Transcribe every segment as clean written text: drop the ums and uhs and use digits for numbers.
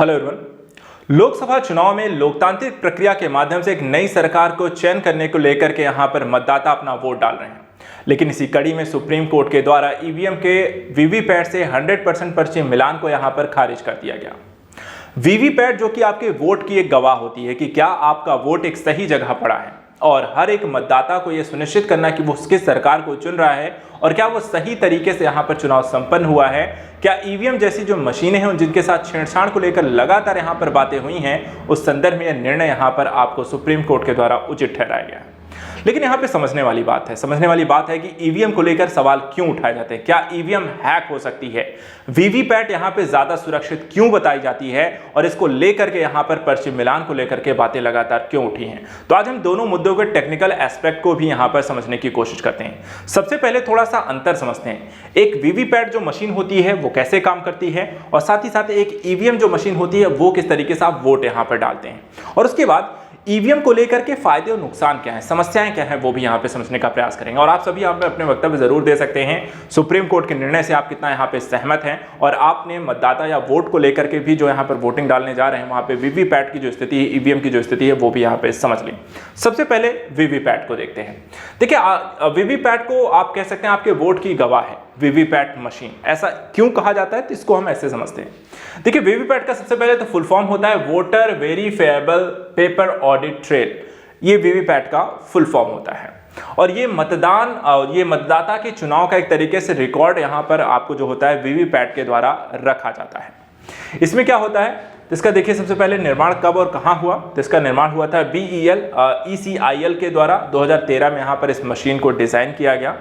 Hello everyone. Lok Sabha चुनाव में लोकतांत्रिक प्रक्रिया के माध्यम से एक नई सरकार को चयन करने को लेकर के यहां पर मतदाता अपना वोट डाल रहे हैं, लेकिन इसी कड़ी में सुप्रीम कोर्ट के द्वारा ईवीएम के वीवीपैट से 100% पर्ची मिलान को यहां पर खारिज कर दिया गया। वीवीपैट जो कि आपके वोट की एक गवाह होती है कि क्या आपका वोट एक सही जगह पड़ा है, और हर एक मतदाता को यह सुनिश्चित करना कि वो किस सरकार को चुन रहा है और क्या वो सही तरीके से यहाँ पर चुनाव संपन्न हुआ है। क्या ईवीएम जैसी जो मशीनें हैं जिनके साथ छेड़छाड़ को लेकर लगातार यहाँ पर बातें हुई हैं, उस संदर्भ में यह निर्णय यहाँ पर आपको सुप्रीम कोर्ट के द्वारा उचित ठहराया गया है। लेकिन यहाँ पे समझने वाली बात है कि ईवीएम को लेकर सवाल क्यों उठाए जाते हैं। क्या ईवीएम हैक हो सकती है, वीवीपैट यहाँ पे ज्यादा सुरक्षित क्यों बताई जाती है, और इसको लेकर के यहाँ पर पर्ची मिलान को लेकर के बातें लगातार क्यों उठी हैं। तो आज हम दोनों मुद्दों के टेक्निकल एस्पेक्ट को भी यहाँ पर समझने की कोशिश करते हैं। सबसे पहले थोड़ा सा अंतर समझते हैं, एक वीवीपैट जो मशीन होती है वो कैसे काम करती है, और साथ ही साथ एक ईवीएम जो मशीन होती है वो किस तरीके से आप वोट यहाँ पर डालते हैं, और उसके बाद ईवीएम को लेकर के फायदे और नुकसान क्या हैं, समस्याएं क्या हैं, वो भी यहाँ पे समझने का प्रयास करेंगे। और आप सभी यहाँ पे अपने वक्तव्य जरूर दे सकते हैं सुप्रीम कोर्ट के निर्णय से आप कितना यहाँ पे सहमत हैं, और आपने मतदाता या वोट को लेकर के भी जो यहाँ पर वोटिंग डालने जा रहे हैं वहाँ पे वीवीपैट की जो स्थिति है, ईवीएम की जो स्थिति है, वो भी यहाँ पे समझ लें। सबसे पहले वीवीपैट को देखते हैं। देखिए, वीवीपैट को आप कह सकते हैं आपके वोट की गवाह है वीवीपैट मशीन। ऐसा क्यों कहा जाता है, तो इसको हम ऐसे समझते हैं। देखिए, वीवीपैट का सबसे पहले तो फुल फॉर्म होता है वोटर वेरीफाएबल पेपर ऑडिट ट्रेल। ये वीवीपैट का फुल फॉर्म होता है, और ये मतदाता के चुनाव का एक तरीके से रिकॉर्ड यहाँ पर आपको जो होता है वीवीपैट के द्वारा रखा जाता है। इसमें क्या होता है, इसका देखिए सबसे पहले निर्माण कब और कहाँ हुआ। तो इसका निर्माण हुआ था ECIL के द्वारा 2013 में यहाँ पर इस मशीन को डिजाइन किया गया,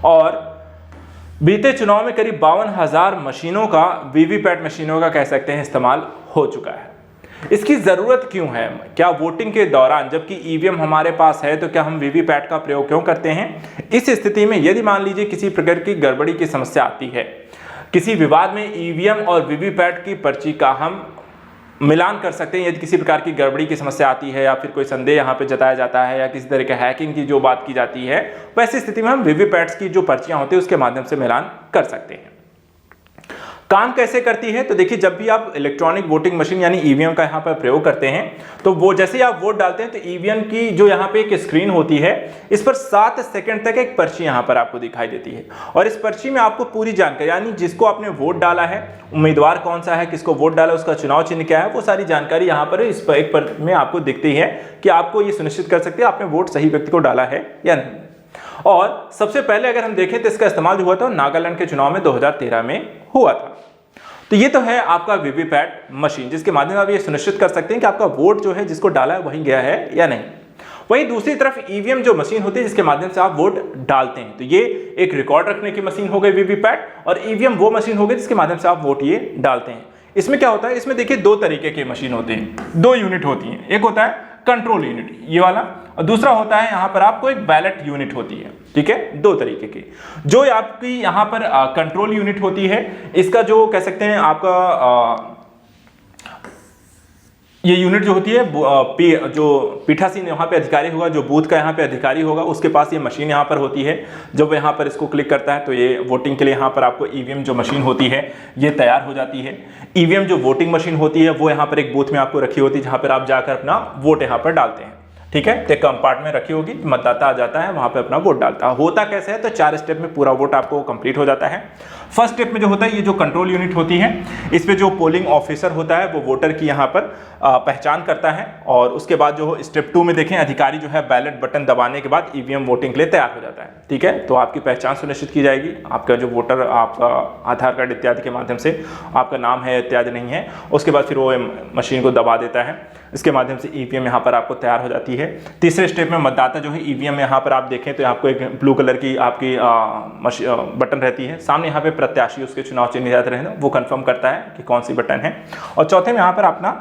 और बीते चुनाव में करीब 52,000 मशीनों का, वीवीपैट मशीनों का कह सकते हैं, इस्तेमाल हो चुका है। इसकी जरूरत क्यों है, क्या वोटिंग के दौरान जबकि ईवीएम हमारे पास है तो क्या हम वीवीपैट का प्रयोग क्यों करते हैं। इस स्थिति में यदि मान लीजिए किसी प्रकार की गड़बड़ी की समस्या आती है, किसी विवाद में ईवीएम और वीवीपैट की पर्ची का हम मिलान कर सकते हैं। यदि किसी प्रकार की गड़बड़ी की समस्या आती है या फिर कोई संदेह यहाँ पे जताया जाता है या किसी तरह के हैकिंग की जो बात की जाती है, वैसी स्थिति में हम वीवीपैट्स की जो पर्चियां होती है उसके माध्यम से मिलान कर सकते हैं। काम कैसे करती है, तो देखिए, जब भी आप इलेक्ट्रॉनिक वोटिंग मशीन यानी ईवीएम का यहाँ पर प्रयोग करते हैं, तो वो जैसे ही आप वोट डालते हैं तो ईवीएम की जो यहाँ पे एक स्क्रीन होती है, इस पर 7 सेकंड तक एक पर्ची यहाँ पर आपको दिखाई देती है, और इस पर्ची में आपको पूरी जानकारी, यानी जिसको आपने वोट डाला है, उम्मीदवार कौन सा है, किसको वोट डाला, उसका चुनाव चिन्ह क्या है, वो सारी जानकारी यहाँ पर इस पर एक पर में आपको दिखती है कि आपको ये सुनिश्चित कर सकते हैं आपने वोट सही व्यक्ति को डाला है या नहीं। और सबसे पहले अगर हम देखें तो इसका इस्तेमाल जो हुआ था नागालैंड के चुनाव में 2013 में हुआ था। तो ये तो है आपका वीवीपैट मशीन, जिसके माध्यम से आप ये सुनिश्चित कर सकते हैं कि आपका वोट जो है जिसको डाला है वहीं गया है या नहीं। वहीं दूसरी तरफ ईवीएम जो मशीन होती है जिसके माध्यम से आप वोट डालते हैं, तो ये एक रिकॉर्ड रखने की मशीन हो गई वीवीपैट, और ईवीएम वो मशीन हो गई जिसके माध्यम से आप वोट ये डालते हैं। इसमें क्या होता है, इसमें देखिए 2 तरीके की मशीन होती है, 2 यूनिट होती हैं। एक होता है कंट्रोल यूनिट, ये वाला, और दूसरा होता है यहाँ पर आपको एक बैलेट यूनिट होती है। ठीक है, 2 तरीके की। जो आपकी यहाँ पर कंट्रोल यूनिट होती है, इसका जो कह सकते हैं आपका ये यूनिट जो होती है, जो पीठासीन यहाँ पे अधिकारी होगा, जो बूथ का यहाँ पे अधिकारी होगा, उसके पास ये मशीन यहाँ पर होती है। जब यहाँ पर इसको क्लिक करता है तो ये वोटिंग के लिए यहाँ पर आपको ईवीएम जो मशीन होती है ये तैयार हो जाती है। ईवीएम जो वोटिंग मशीन होती है वो यहाँ पर एक बूथ में आपको रखी होती है, जहाँ पर आप जाकर अपना वोट यहाँ पर डालते हैं। ठीक है, तो कंपार्ट में रखी होगी, मतदाता आ जाता है, वहां पे अपना वोट डालता है। होता कैसे है, तो 4 स्टेप में पूरा वोट आपको कंप्लीट हो जाता है। फर्स्ट स्टेप में जो होता है, ये जो कंट्रोल यूनिट होती है, इस पे जो पोलिंग ऑफिसर होता है वो वोटर की यहाँ पर पहचान करता है, और उसके बाद जो स्टेप 2 में देखें, अधिकारी जो है बैलेट बटन दबाने के बाद ईवीएम वोटिंग के लिए तैयार हो जाता है। ठीक है, तो आपकी पहचान सुनिश्चित की जाएगी, आपका जो वोटर, आपका आधार कार्ड इत्यादि के माध्यम से आपका नाम है इत्यादि नहीं है। उसके बाद फिर वो मशीन को दबा देता है, इसके माध्यम से ईवीएम यहाँ पर आपको तैयार हो जाती है। तीसरे स्टेप में मतदाता जो है ईवीएम यहाँ पर आप देखें तो आपको एक ब्लू कलर की आपकी बटन रहती है, सामने यहाँ पे प्रत्याशी उसके चुनाव चिन्ह याद रहे, वो कंफर्म करता है कि कौन सी बटन है। और चौथे में यहाँ पर अपना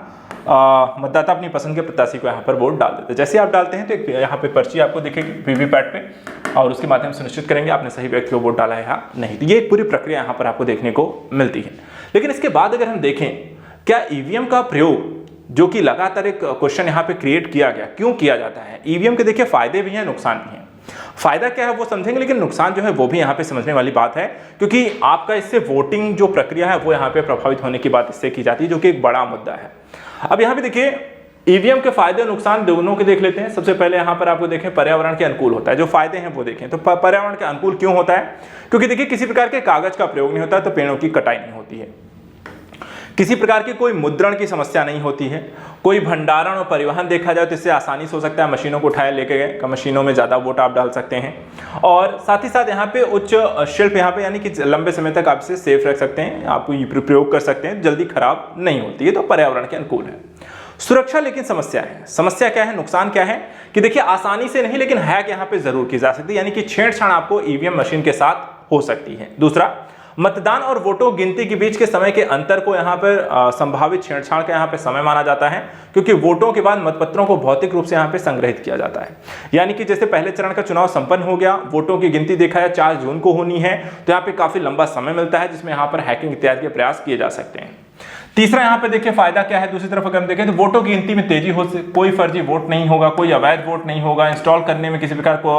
मतदाता अपनी पसंद के प्रत्याशी को यहाँ पर वोट डाल देते हैं। जैसे आप डालते हैं तो एक यहाँ पे पर्ची आपको दिखेगी वीवीपैट पे, और उसके माध्यम से सुनिश्चित करेंगे आपने सही व्यक्ति को वोट डाला है या नहीं। तो ये एक पूरी प्रक्रिया यहाँ पर आपको देखने को मिलती है। लेकिन इसके बाद अगर हम देखें, क्या ईवीएम का प्रयोग, जो कि लगातार एक क्वेश्चन यहाँ पे क्रिएट किया गया, क्यों किया जाता है। ईवीएम के देखिए फायदे भी हैं, नुकसान भी हैं। फायदा क्या है वो समझेंगे, लेकिन नुकसान जो है वो भी यहाँ पे समझने वाली बात है, क्योंकि आपका इससे वोटिंग जो प्रक्रिया है वो यहाँ पे प्रभावित होने की बात इससे की जाती है, जो कि एक बड़ा मुद्दा है। अब यहाँ पे देखिए ईवीएम के फायदे और नुकसान दोनों के देख लेते हैं। सबसे पहले यहाँ पर आपको देखें पर्यावरण के अनुकूल होता है, जो फायदे हैं वो देखें। तो पर्यावरण के अनुकूल क्यों होता है? क्योंकि देखिए किसी प्रकार के कागज का प्रयोग नहीं होता, तो पेड़ों की कटाई नहीं होती है, किसी प्रकार की कोई मुद्रण की समस्या नहीं होती है, कोई भंडारण और परिवहन देखा जाए तो इससे आसानी से हो सकता है, मशीनों को उठाए लेके गए, मशीनों में ज़्यादा वोट आप डाल सकते हैं। और साथ ही साथ यहाँ पे उच्च शिल्प यहाँ पे यानी कि लंबे समय तक आप इसे सेफ रख सकते हैं, आप प्रयोग कर सकते हैं, जल्दी खराब नहीं होती है, तो पर्यावरण के अनुकूल है। सुरक्षा लेकिन समस्या है। समस्या क्या है, नुकसान क्या है कि देखिए आसानी से नहीं लेकिन हैक यहाँ पे जरूर की जा सकती है, यानी कि छेड़छाड़ आपको ईवीएम मशीन के साथ हो सकती है। दूसरा, मतदान और वोटों गिनती के बीच के समय के अंतर को यहाँ पर संभावित छेड़छाड़ का यहाँ पे समय माना जाता है, क्योंकि वोटों के बाद मतपत्रों को भौतिक रूप से यहाँ पे संग्रहित किया जाता है। यानी कि जैसे पहले चरण का चुनाव संपन्न हो गया, वोटों की गिनती देखा है 4 जून को होनी है, तो यहाँ पे काफी लंबा समय मिलता है जिसमें यहाँ पर हैकिंग इत्यादि के प्रयास किए जा सकते हैं। तीसरा यहाँ पे देखिए फायदा क्या है, दूसरी तरफ अगर हम देखें तो वोटों की गिनती में तेजी हो, कोई फर्जी वोट नहीं होगा, कोई अवैध वोट नहीं होगा, इंस्टॉल करने में किसी प्रकार को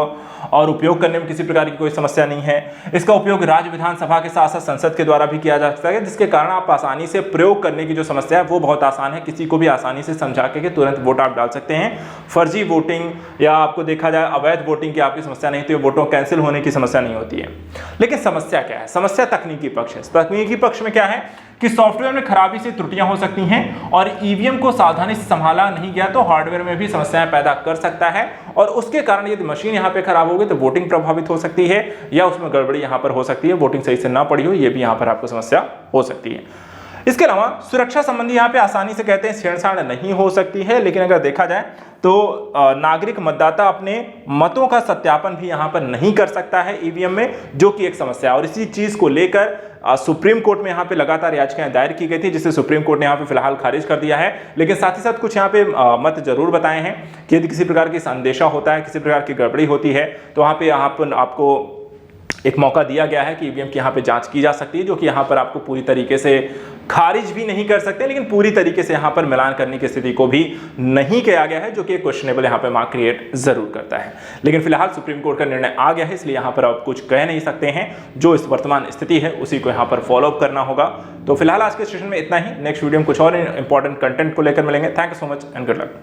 और उपयोग करने में किसी प्रकार की कोई समस्या नहीं है। इसका उपयोग राज्य विधानसभा के साथ साथ संसद के द्वारा भी किया जा सकता है, जिसके कारण आप आसानी से प्रयोग करने की जो समस्या है वो बहुत आसान है, किसी को भी आसानी से समझा के तुरंत वोट आप डाल सकते हैं। फर्जी वोटिंग या आपको देखा जाए अवैध वोटिंग की आपकी समस्या नहीं होती है, वोटों कैंसिल होने की समस्या नहीं होती है। लेकिन समस्या क्या है, समस्या तकनीकी पक्ष है। तकनीकी पक्ष में क्या है कि सॉफ्टवेयर में खराबी से त्रुटियां हो सकती हैं और ईवीएम को सावधानी से संभाला नहीं गया तो हार्डवेयर में भी समस्याएं पैदा कर सकता है, और उसके कारण यदि मशीन यहां पे खराब होगी तो वोटिंग प्रभावित हो सकती है या उसमें गड़बड़ी यहां पर हो सकती है, वोटिंग सही से ना पड़ी हो, यह भी यहां पर आपको समस्या हो सकती है। इसके अलावा सुरक्षा संबंधी यहाँ पे आसानी से कहते हैं छेड़छाड़ नहीं हो सकती है, लेकिन अगर देखा जाए तो नागरिक मतदाता अपने मतों का सत्यापन भी यहाँ पर नहीं कर सकता है ईवीएम में, जो कि एक समस्या है। और इसी चीज को लेकर सुप्रीम कोर्ट में यहाँ पे लगातार याचिकाएं दायर की गई थी, जिसे सुप्रीम कोर्ट ने यहाँ पे फिलहाल खारिज कर दिया है। लेकिन साथ ही साथ कुछ यहाँ पे मत जरूर बताए हैं कि यदि किसी प्रकार की संदेशा होता है, किसी प्रकार की गड़बड़ी होती है, तो वहाँ पे आपको एक मौका दिया गया है कि ईवीएम की यहाँ पे जांच की जा सकती है, जो कि यहाँ पर आपको पूरी तरीके से खारिज भी नहीं कर सकते, लेकिन पूरी तरीके से यहाँ पर मिलान करने की स्थिति को भी नहीं किया गया है, जो कि क्वेश्चनेबल यहाँ पे मार्क क्रिएट जरूर करता है। लेकिन फिलहाल सुप्रीम कोर्ट का निर्णय आ गया है, इसलिए यहाँ पर आप कुछ कह नहीं सकते हैं, जो इस वर्तमान स्थिति है उसी को यहाँ पर फॉलो अप करना होगा। तो फिलहाल आज के सेशन में इतना ही। नेक्स्ट वीडियो में कुछ और इंपॉर्टेंट कंटेंट को लेकर मिलेंगे। Thank you so much and good luck.